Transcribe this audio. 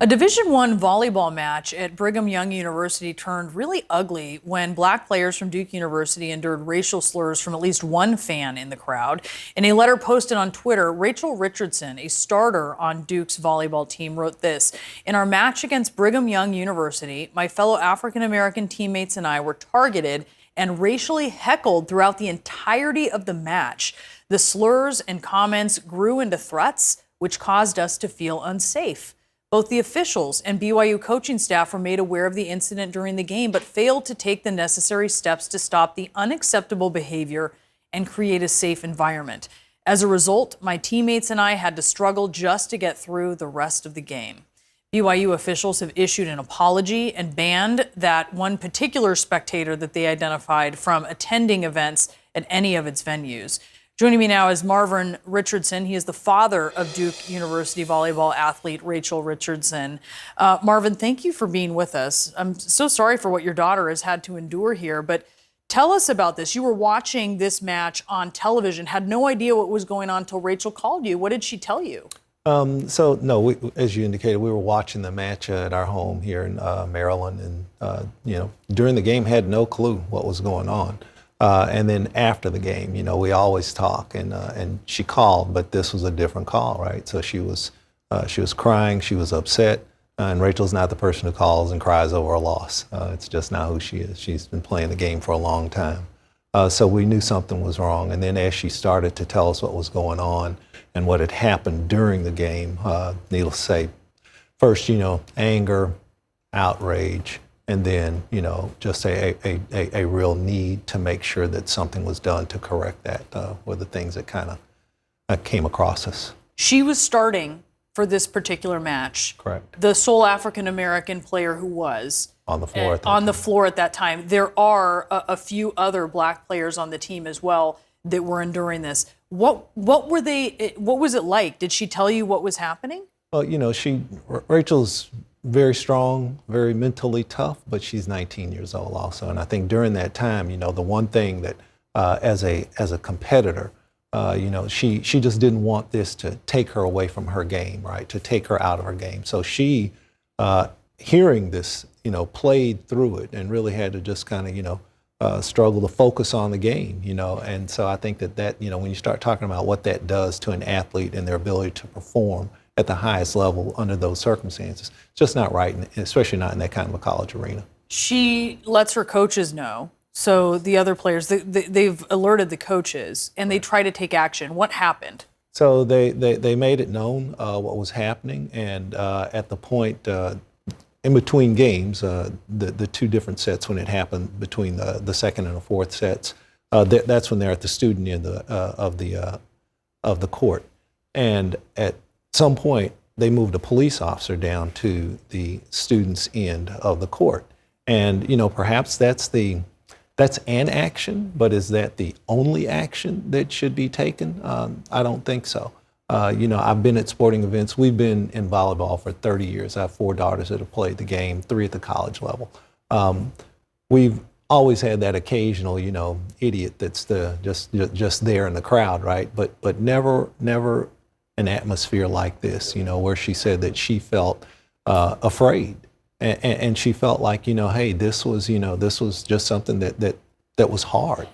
A Division I volleyball match at Brigham Young University turned really ugly when black players from Duke University endured racial slurs from at least one fan in the crowd. In a letter posted on Twitter, Rachel Richardson, a starter on Duke's volleyball team, wrote this: "In our match against Brigham Young University, my fellow African-American teammates and I were targeted and racially heckled throughout the entirety of the match. The slurs and comments grew into threats, which caused us to feel unsafe." Both the officials and BYU coaching staff were made aware of the incident during the game, but failed to take the necessary steps to stop the unacceptable behavior and create a safe environment. As a result, my teammates and I had to struggle just to get through the rest of the game. BYU officials have issued an apology and banned that one particular spectator that they identified from attending events at any of its venues. Joining me now is Marvin Richardson. He is the father of Duke University volleyball athlete Rachel Richardson. Marvin, thank you for being with us. I'm so sorry for what your daughter has had to endure here, but tell us about this. You were watching this match on television, had no idea what was going on until Rachel called you. What did she tell you? As you indicated, we were watching the match at our home here in Maryland, and during the game had no clue what was going on. And then after the game, we always talk, and she called, but this was a different call, right? So she was crying, she was upset, and Rachel's not the person who calls and cries over a loss. It's just not who she is. She's been playing the game for a long time. So we knew something was wrong. And then as she started to tell us what was going on and what had happened during the game, needless to say, first, anger, outrage, and then, just a real need to make sure that something was done to correct that were the things that kind of came across us. She was starting for this particular match. Correct. The sole African-American player who was on the floor at that time. There are a few other black players on the team as well that were enduring this. What was it like? Did she tell you what was happening? Well, Rachel's very strong, very mentally tough, but she's 19 years old also. And I think during that time, the one thing that as a competitor, she just didn't want this to take her away from her game, right? To take her out of her game. So she, hearing this, played through it and really had to just kind of, struggle to focus on the game, And so I think that, when you start talking about what that does to an athlete and their ability to perform at the highest level under those circumstances, it's just not right, especially not in that kind of a college arena. She lets her coaches know. So the other players, they've alerted the coaches, and they try to take action. What happened? So they made it known what was happening, and at the point in between games, the two different sets when it happened between the second and the fourth sets, that's when they're at the student end of the court, and at some point they moved a police officer down to the student's end of the court, and perhaps that's an action, but is that the only action that should be taken? I don't think so. I've been at sporting events. We've been in volleyball for 30 years. I have 4 daughters that have played the game, 3 at the college level. We've always had that occasional, idiot that's just there in the crowd, right? But never an atmosphere like this, where she said that she felt afraid. And she felt like, hey, this was just something that was hard.